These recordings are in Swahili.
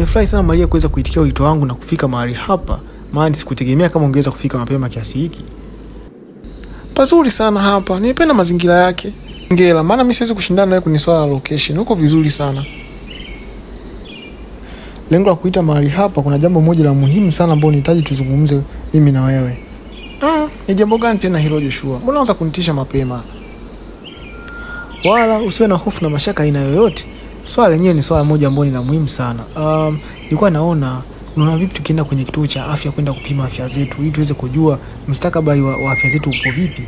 Nimefurahi sana Maria kuweza kuitikia wito wangu na kufika mahali hapa, maana sikutegemea kama ungeweza kufika mapema kiasi hiki. Pazuri sana hapa. Nimependa mazingira yake. Ngela, maana mimi siwezi kushindana nawe kwenye swala la location. Uko vizuri sana. Lengo la kuita mahali hapa kuna jambo moja la muhimu sana ambalo nihitaji tuzungumze mimi na wewe. Ni jambo gani tena hilo Joshua? Mbona unaanza kunitisha mapema? Wala usiwe na hofu na mashaka aina yoyote. Swala lenyewe ni swala moja ambalo ni la muhimu sana. Nilikuwa naona vipi tukienda kwenye kituo cha afya kwenda kupima afya zetu ili tuweze kujua mustakabali wa afya zetu upo vipi.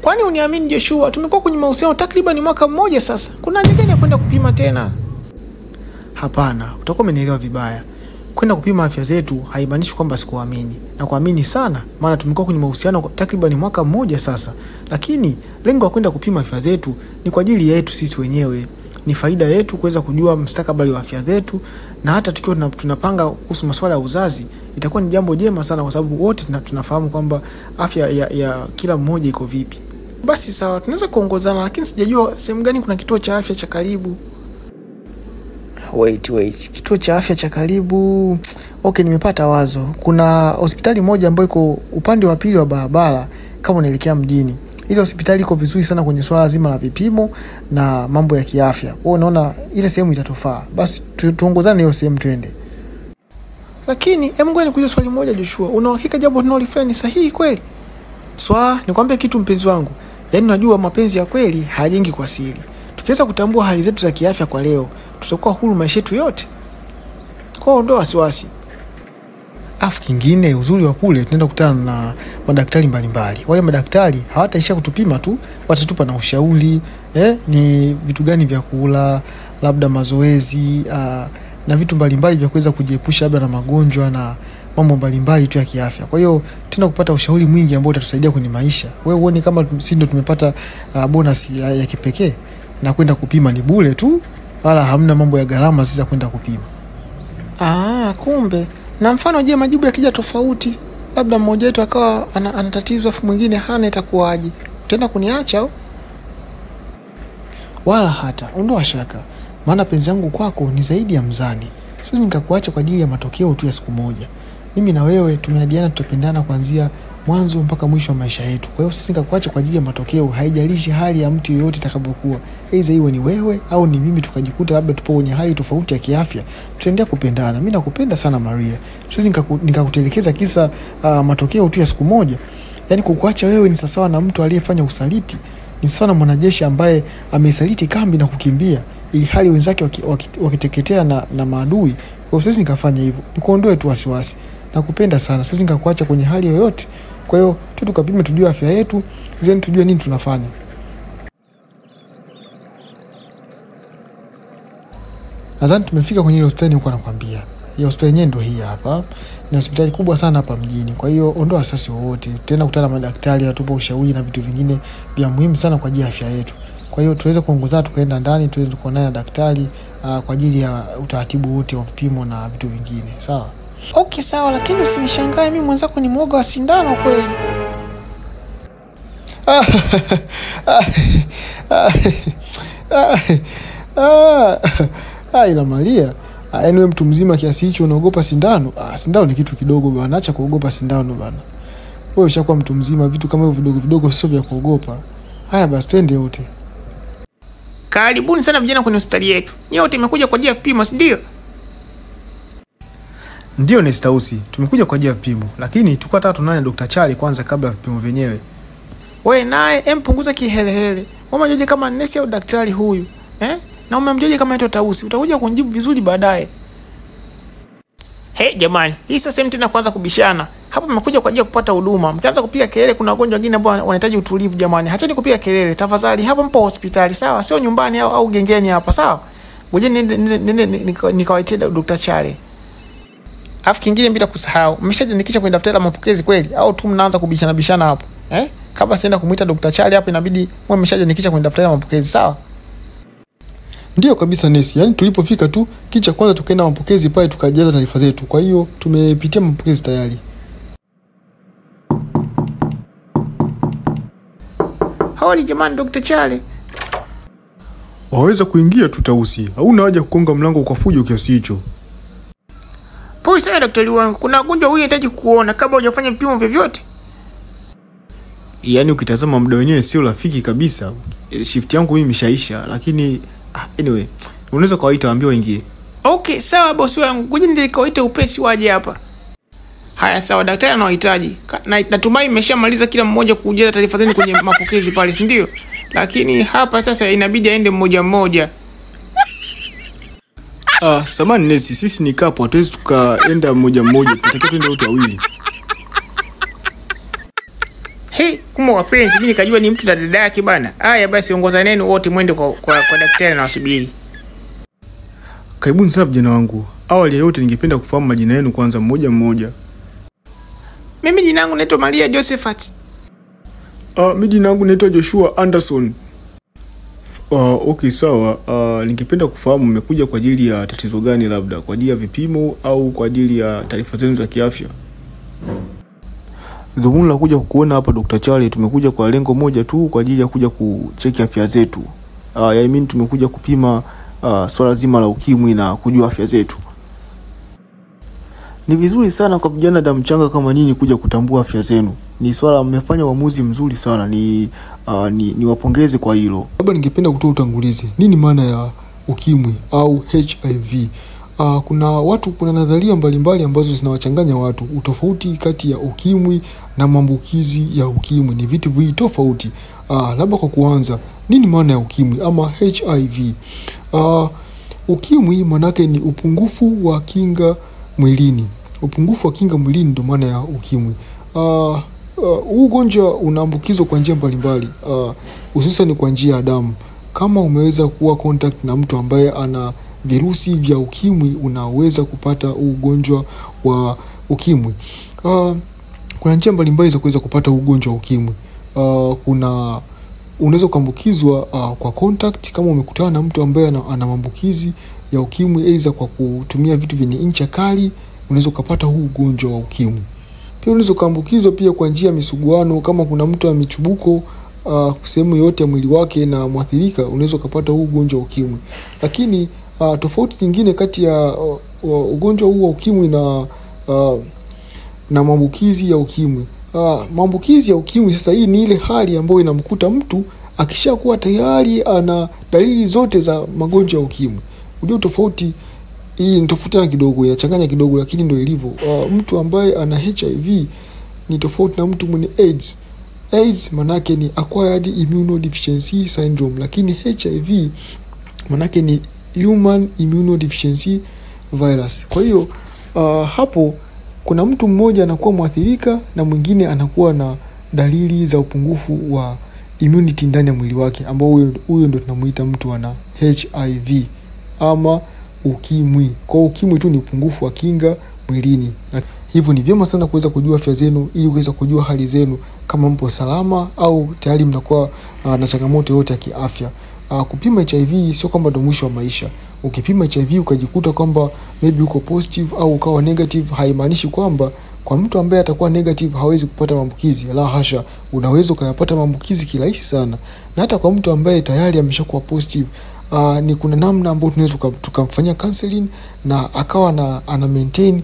Kwani uniamini Joshua? Tumekuwa kwenye mahusiano takriban mwaka mmoja sasa. Kuna haja gani ya kwenda kupima tena? Hapana, utakuwa umenielewa vibaya. Kwenda kupima afya zetu haimaanishi kwamba sikuamini. Na kuamini sana, maana tumekuwa kwenye mahusiano takriban mwaka mmoja sasa. Lakini lengo la kwenda kupima afya zetu ni kwa ajili yetu sisi wenyewe. Ni faida yetu kuweza kujua mustakabali wa afya zetu, na hata tukiwa tunapanga kuhusu masuala ya uzazi itakuwa ni jambo jema sana kwa sababu wote tunafahamu kwamba afya ya kila mmoja iko vipi. Basi sawa, tunaweza kuongozana, lakini sijajua sehemu gani kuna kituo cha afya cha karibu. Wait. Kituo cha afya cha karibu. Okay, nimepata wazo. Kuna hospitali moja ambayo iko upande wa pili wa barabara kama unaelekea mjini. Ile hospitali iko vizuri sana kwenye swala zima la vipimo na mambo ya kiafya. Kwa hiyo unaona ile sehemu itatufaa. Basi tuongozane hiyo sehemu twende. Lakini hebu ngoja nikuulize swali moja Joshua. Una uhakika jambo tunalofanya ni sahihi kweli? Nikwambie kitu mpenzi wangu. Yaani unajua mapenzi ya kweli hayajengi kwa siri. Tukiweza kutambua hali zetu za kiafya kwa leo, tutakuwa huru maisha yetu yote. Kwa hiyo ndo wasiwasi. Afu kingine uzuri wa kule tunaenda kukutana na madaktari mbalimbali. Wale madaktari hawataishia kutupima tu, watatupa na ushauri, ni vitu gani vya kula, labda mazoezi, na vitu mbalimbali vya kuweza kujiepusha labda na magonjwa na mambo mbalimbali tu ya kiafya. Kwa hiyo tuna kupata ushauri mwingi ambao utatusaidia kwenye maisha. Wewe uone kama sisi ndio tumepata bonus ya kipekee, na kwenda kupima ni bure tu, wala hamna mambo ya gharama sisi kwenda kupima. Kumbe. Na mfano je, majibu yakija tofauti, labda mmoja wetu akawa ana tatizo afu mwingine hana, itakuwaje? Utaenda kuniacha au? Wala hata ondoa shaka, maana penzi yangu kwako ni zaidi ya mzani. Siwezi nikakuacha kwa ajili ya matokeo tu ya siku moja. Mimi na wewe tumeahidiana tutapendana kuanzia mwanzo mpaka mwisho wa maisha yetu. Kwa hiyo sisi nikakuacha kwa ajili ya matokeo, haijalishi hali ya mtu yeyote itakavyokuwa. Aidha iwe ni wewe au ni mimi, tukajikuta labda tupo kwenye hali tofauti ya kiafya, tutaendelea kupendana. Mimi nakupenda sana Maria. Siwezi nikakutelekeza kisa matokeo tu ya siku moja. Yaani kukuacha wewe ni sawa na mtu aliyefanya usaliti. Ni sawa na mwanajeshi ambaye amesaliti kambi na kukimbia ili hali wenzake wakiteketea na maadui. Kwa hiyo siwezi nikafanya hivyo. Nikuondoe tu wasiwasi. Nakupenda sana. Siwezi nikakuacha kwenye hali yoyote. Kwa hiyo tukapime, tujue afya yetu, zeni tujue nini tunafanya. Nadhani tumefika kwenye ile hospitali nilikuwa nakwambia. Hiyo hospitali yenyewe ndio hii hapa. Ni hospitali kubwa sana hapa mjini. Kwa hiyo ondoa wasiwasi wote. Tutaenda kukutana na madaktari, atupe ushauri na vitu vingine vya muhimu sana kwa ajili ya afya yetu. Kwa hiyo tuweze kuongozana, tukaenda ndani, tuweze kuonana na daktari kwa ajili ya utaratibu wote wa vipimo na vitu vingine. Sawa? Okay, sawa, lakini usinishangae mimi mwenzako ni mwoga wa sindano kweli. Ila Maria, yaani wewe mtu mzima kiasi hicho unaogopa sindano? Sindano ni kitu kidogo bwana, acha kuogopa sindano bwana. Wewe ushakuwa mtu mzima, vitu kama hivyo vidogo vidogo sio vya kuogopa. Haya basi twende wote. Karibuni sana vijana kwenye hospitali yetu. Nyote mmekuja kwa ajili ya vipimo, si ndio? Ndio Nestausi, tumekuja kwa ajili ya vipimo, lakini tulikuwa tunataka tuonane na Dr. Charlie kwanza kabla ya vipimo vyenyewe. Wewe naye mpunguza kihelehele. Umejoje kama nesi au daktari huyu? Na umemjoje kama ito Tausi? Utakuja kunijibu vizuri baadaye. Jamani, hii sio sehemu tena kuanza kubishana. Hapa mmekuja kwa ajili ya kupata huduma. Mkianza kupiga kelele kuna wagonjwa wengine ambao wanahitaji utulivu jamani. Acheni kupiga kelele tafadhali. Hapa mpo hospitali, sawa? Sio nyumbani au gengeni hapa, sawa? Ngojeni nikawaitie Dr. Charlie. Afu kingine bila kusahau, mmeshajiandikisha kwenye daftari la mapokezi kweli au tu mnaanza kubishana hapo? Kabla sienda kumuita Dr. Charlie hapo inabidi mwe mmeshajiandikisha kwenye daftari la mapokezi, sawa? Ndio kabisa nesi, yaani tulipofika tu kicha kwanza tukaenda mapokezi pale tukajaza taarifa zetu. Kwa hiyo tumepitia mapokezi tayari. Hodi jamani Dr. Charlie. Waweza kuingia tu Tausi. Hauna haja kukonga mlango kwa fujo kiasi hicho. Pole sana daktari wangu. Kuna ugonjwa huyu anahitaji kukuona kabla hujafanya vipimo vyovyote. Yaani ukitazama muda wenyewe sio rafiki kabisa. Shift yangu mimi imeshaisha, lakini anyway, unaweza kawaita waambie waingie. Okay, sawa bosi wangu. Ngoja nikawaite upesi waje hapa. Haya sawa, daktari anawahitaji. Natumai mmeshamaliza kila mmoja kujaza taarifa zenu kwenye mapokezi pale, si ndio? Lakini hapa sasa inabidi aende mmoja mmoja. Samahani nesi, sisi ni kapo, hatuwezi tukaenda mmoja mmoja, tunatakiwa twende wote wawili. Hey, kumbe wapenzi, mimi nikajua ni mtu na dada yake bana. Haya basi ongozaneni wote mwende kwa daktari na wasubiri. Karibuni sana vijana wangu. Awali ya yote ningependa kufahamu majina yenu kwanza mmoja mmoja. Mimi jina langu naitwa Maria Josephat. Mimi jina langu naitwa Joshua Anderson. Okay sawa. Ningependa kufahamu mmekuja kwa ajili ya tatizo gani, labda kwa ajili ya vipimo au kwa ajili ya taarifa zenu za kiafya? Dhumuni la kuja kukuona hapa Dr. Charlie, tumekuja kwa lengo moja tu, kwa ajili ya kuja kucheki afya zetu. I mean tumekuja kupima swala zima la ukimwi na kujua afya zetu. Ni vizuri sana kwa vijana damu changa kama nyinyi kuja kutambua afya zenu. Ni swala mmefanya uamuzi mzuri sana. Ni wapongeze kwa hilo. Labda ningependa kutoa utangulizi. Nini maana ya ukimwi au HIV? Kuna nadharia mbalimbali ambazo zinawachanganya watu. Utofauti kati ya ukimwi na maambukizi ya ukimwi ni vitu viwili tofauti. Labda kwa kuanza, nini maana ya ukimwi ama HIV? Ukimwi manake ni upungufu wa kinga mwilini. Upungufu wa kinga mwilini ndio maana ya ukimwi. Ugonjwa unaambukizwa kwa njia mbalimbali, hususan kwa njia ya damu. Kama umeweza kuwa contact na mtu ambaye ana virusi vya ukimwi, unaweza kupata ugonjwa wa ukimwi. Kuna njia mbalimbali za kuweza kupata ugonjwa wa ukimwi. Unaweza kuambukizwa kwa contact, kama umekutana na mtu ambaye ana maambukizi ya ukimwi, aidha kwa kutumia vitu vyenye ncha kali, unaweza kupata huu ugonjwa wa ukimwi. Pia unaweza kuambukizwa pia kwa njia ya misuguano, kama kuna mtu ana michubuko sehemu yote ya mwili wake na mwathirika, unaweza kupata huu ugonjwa wa ukimwi. Lakini tofauti nyingine kati ya ugonjwa huu wa ukimwi na maambukizi ya ukimwi. Maambukizi ya ukimwi sasa, hii ni ile hali ambayo inamkuta mtu akishakuwa tayari ana dalili zote za magonjwa ya ukimwi. Unajua tofauti hii ni tofauti kidogo, inachanganya kidogo, lakini ndio ilivyo. Mtu ambaye ana HIV ni tofauti na mtu mwenye AIDS. AIDS manake ni acquired immunodeficiency syndrome, lakini HIV manake ni human immunodeficiency virus. Kwa hiyo hapo kuna mtu mmoja anakuwa mwathirika na mwingine anakuwa na dalili za upungufu wa immunity ndani ya mwili wake, ambao huyo ndio tunamuita mtu ana HIV ama ukimwi. Kwa ukimwi tu ni upungufu wa kinga mwilini. Na hivyo ni vyema sana kuweza kujua afya zenu ili kuweza kujua hali zenu, kama mpo salama au tayari mnakuwa na changamoto yote ya kiafya. Kupima HIV sio kwamba ndio mwisho wa maisha. Ukipima HIV ukajikuta kwamba maybe uko positive au ukawa negative, haimaanishi kwamba kwa mtu ambaye atakuwa negative hawezi kupata maambukizi. La hasha, unaweza ukayapata maambukizi kirahisi sana. Na hata kwa mtu ambaye tayari ameshakuwa positive, ni kuna namna ambayo tunaweza tukamfanyia counseling na akawa ana maintain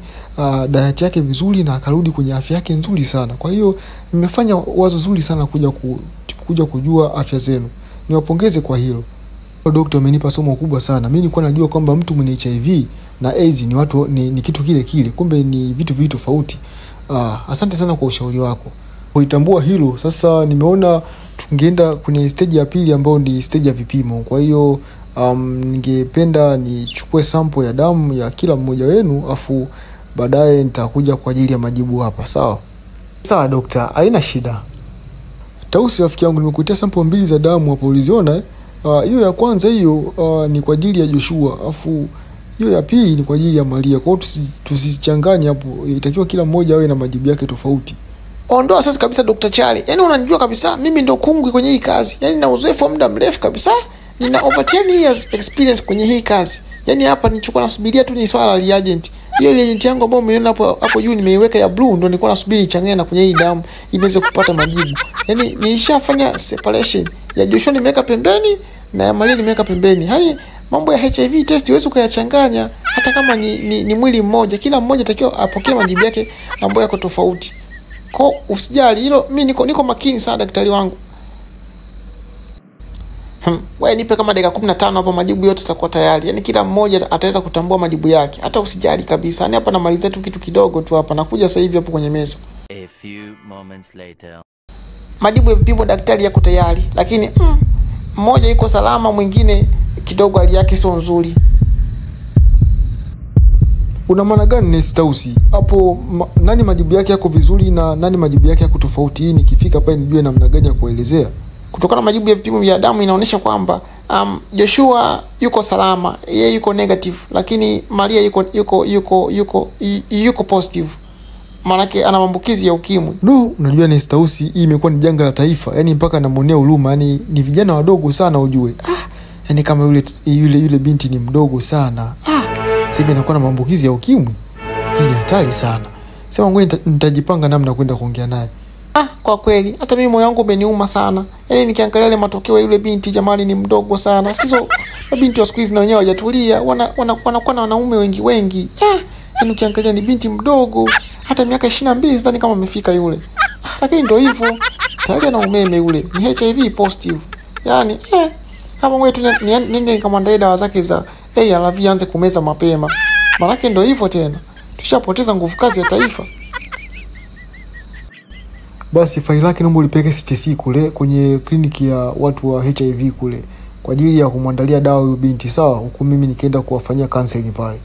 diet yake vizuri na akarudi kwenye afya yake nzuri sana. Kwa hiyo nimefanya wazo zuri sana kuja kujua afya zenu. Niwapongeze kwa hilo. Daktari amenipa somo kubwa sana. Mimi nilikuwa najua kwamba mtu mwenye HIV na AIDS ni kitu kile kile, kumbe ni vitu viwili tofauti. Asante sana kwa ushauri wako. Kuitambua hilo sasa, nimeona tungeenda kwenye stage ya pili ambayo ni stage ya vipimo. Kwa hiyo ningependa nichukue sample ya damu ya kila mmoja wenu, afu baadaye nitakuja kwa ajili ya majibu hapa. Sawa daktari, haina shida. Tausi rafiki yangu, nimekuletea sample 2 za damu hapo, uliziona? Hiyo ya kwanza hiyo ni kwa ajili ya Joshua, afu hiyo ya pili ni kwa ajili ya Maria. Kwa hiyo tusichanganye hapo, itakiwa kila mmoja awe na majibu yake tofauti. Ondoa sasa kabisa Dr. Charlie. Yaani unanijua kabisa mimi ndo kungwi kwenye hii kazi. Yaani na uzoefu wa muda mrefu kabisa. Nina over 10 years experience kwenye hii kazi. Yaani hapa nilichokuwa nasubiria tu ni swala la reagent. Hiyo reagent yangu ambayo umeona hapo juu nimeiweka ya blue, ndo nilikuwa nasubiri ichanganye na kwenye hii damu ili niweze kupata majibu. Yaani nilishafanya separation. Ya Joshua nimeweka pembeni na ya Maria nimeweka pembeni. Yaani Mambo ya HIV test huwezi kuyachanganya, hata kama ni mwili mmoja. Kila mmoja atakiwa apokee majibu yake ambayo yako tofauti. Kwa usijali hilo, mimi niko makini sana daktari wangu. Wewe nipe kama dakika 15 hapo, majibu yote yatakuwa tayari. Yaani kila mmoja ataweza kutambua majibu yake. Hata usijali kabisa. Yaani hapa namaliza tu kitu kidogo tu hapa. Nakuja sasa hivi hapo kwenye meza. A few moments later. Majibu ya vipimo daktari yako tayari, lakini mmoja yuko salama, mwingine kidogo hali yake sio nzuri. Una maana gani Nestausi? Hapo nani majibu yake yako vizuri na nani majibu yake yako tofauti? Hii nikifika pale nijue namna gani ya kuelezea. Kutokana na majibu ya vipimo vya damu inaonyesha kwamba Joshua yuko salama, yeye yuko negative, lakini Maria yuko positive. Maanake ana maambukizi ya ukimwi. Unajua Nestausi, hii imekuwa ni janga la taifa. Yaani mpaka namonea huruma. Yaani ni vijana wadogo sana ujue. Yaani kama yule binti ni mdogo sana. Sasa hivi anakuwa na maambukizi ya ukimwi. Hii ni hatari sana. Sema ngoja nitajipanga namna kwenda kuongea naye. Kwa kweli hata mimi moyo wangu umeniuma sana. Yaani nikiangalia ile matokeo ya yule binti, jamani, ni mdogo sana. Hizo mabinti wa siku hizi na wenyewe hawajatulia, wanakuwa na wanaume wengi. Yaani ukiangalia ni binti mdogo, hata miaka 22 sidhani kama amefika yule. Lakini ndio hivyo. Tayari ana umeme yule. Ni HIV positive. Yaani kama wewe tu nende kama ndaye dawa zake za ARV anze kumeza mapema. Maana ndio hivyo tena. Tushapoteza nguvu kazi ya taifa. Basi faili lake naomba ulipeke CTC kule kwenye kliniki ya watu wa HIV kule kwa ajili ya kumwandalia dawa huyo binti, sawa? Huku mimi nikaenda kuwafanyia counseling pale.